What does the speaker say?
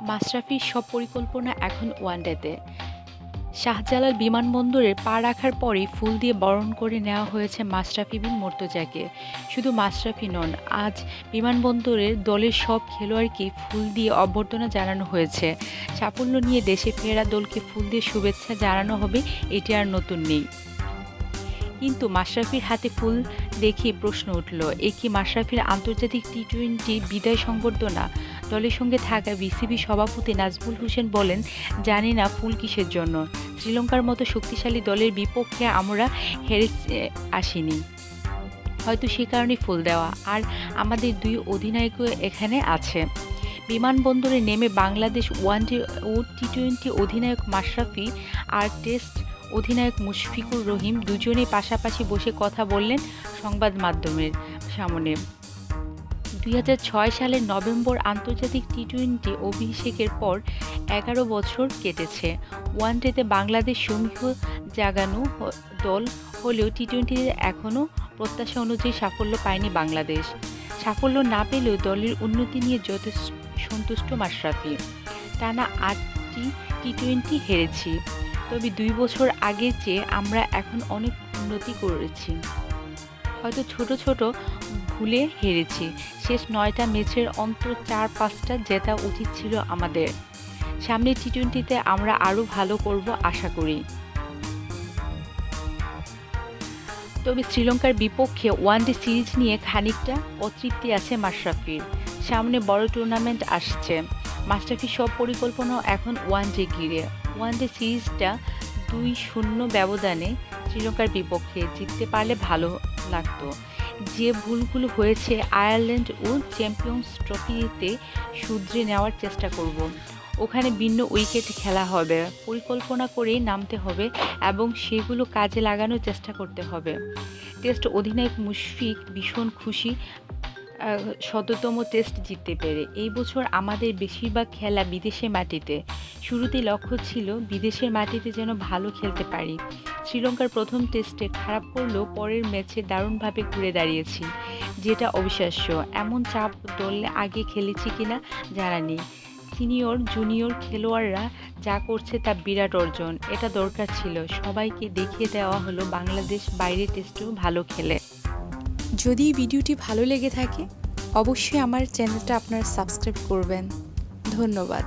মাশরাফির সব পরিকল্পনা এখন ওয়ানডেতে। শাহজালাল বিমানবন্দরে পা রাখার পরই ফুল দিয়ে বরণ করে নেওয়া হয়েছে মাশরাফি বিন মুর্তজাকে। শুধু মাশরাফি নন, আজ বিমানবন্দরের দলের সব খেলোয়াড়কেই ফুল দিয়ে অভ্যর্থনা জানানো হয়েছে। সাফল্য নিয়ে দেশে ফেরা দলকে ফুল দিয়ে শুভেচ্ছা জানানো হবে, এটি আর নতুন নেই। কিন্তু মাশরাফির হাতে ফুল দেখে প্রশ্ন উঠল, এ কি মাশরাফির আন্তর্জাতিক টি-টোয়েন্টি বিদায় সংবর্ধনা? দলের সঙ্গে থাকা বিসিবি সভাপতি নাজমুল হোসেন বলেন, জানি না ফুল কিসের জন্য। শ্রীলঙ্কার মতো শক্তিশালী দলের বিপক্ষে আমরা হেরে আসিনি, হয়তো সে কারণে ফুল দেওয়া। আর আমাদের দুই অধিনায়কও এখানে আছে। বিমানবন্দরে নেমে বাংলাদেশ ওয়ানডে ও টি-টোয়েন্টি অধিনায়ক মাশরাফি আর টেস্ট অধিনায়ক মুশফিকুর রহিম দুজনেই পাশাপাশি বসে কথা বললেন সংবাদ মাধ্যমের সামনে। ২০০৬ সালের নভেম্বর আন্তর্জাতিক টি-টোয়েন্টি অভিষেকের পর ১১ বছর কেটেছে। ওয়ানডেতে বাংলাদেশ সমীহ জাগানো দল হলেও টি-টোয়েন্টিতে এখনও প্রত্যাশা অনুযায়ী সাফল্য পায়নি বাংলাদেশ। সাফল্য না পেলেও দলের উন্নতি নিয়ে যথেষ্ট সন্তুষ্ট মাশরাফি। টানা ৮টি টি-টোয়েন্টি হেরেছি, তবে ২ বছর আগের চেয়ে আমরা এখন অনেক উন্নতি করেছি। হয়তো ছোট ছোট ভুলে হেরেছি। শেষ ৯টা ম্যাচের অন্তত ৪-৫টা জেতা উচিত ছিল আমাদের। সামনের টি-টোয়েন্টিতে আমরা আরও ভালো করব আশা করি। তবে শ্রীলঙ্কার বিপক্ষে ওয়ানডে সিরিজ নিয়ে খানিকটা অতৃপ্তি আছে মাশরাফির। সামনে বড় টুর্নামেন্ট আসছে। মাশরাফির সব পরিকল্পনাও এখন ওয়ানডে ঘিরে। ওয়ানডে সিরিজটা ২-০ ব্যবধানে শ্রীলঙ্কার বিপক্ষে জিততে পারলে ভালো লাগতো। যে ভুলগুলো হয়েছে আয়ারল্যান্ড ও চ্যাম্পিয়ন্স ট্রফিতে শুধরে নেওয়ার চেষ্টা করব। ওখানে ভিন্ন উইকেটে খেলা হবে, পরিকল্পনা করেই নামতে হবে এবং সেগুলো কাজে লাগানোর চেষ্টা করতে হবে। টেস্ট অধিনায়ক মুশফিক ভীষণ খুশি ১৭তম টেস্ট জিততে পেরে। এই বছর আমাদের বেশিরভাগ খেলা বিদেশের মাটিতে। শুরুতেই লক্ষ্য ছিল বিদেশের মাটিতে যেন ভালো খেলতে পারি। শ্রীলঙ্কার প্রথম টেস্টে খারাপ করলেও পরের ম্যাচে দারুণভাবে ঘুরে দাঁড়িয়েছি, যেটা অবিশ্বাস্য। এমন চাপ দলে আগে খেলেছি কিনা জানা নেই। সিনিয়র জুনিয়র খেলোয়াড়রা যা করছে তা বিরাট অর্জন। এটা দরকার ছিল। সবাইকে দেখিয়ে দেওয়া হলো বাংলাদেশ বাইরে টেস্টেও ভালো খেলে। যদি ভিডিওটি ভালো লেগে থাকে অবশ্যই আমার চ্যানেলটা আপনারা সাবস্ক্রাইব করবেন। ধন্যবাদ।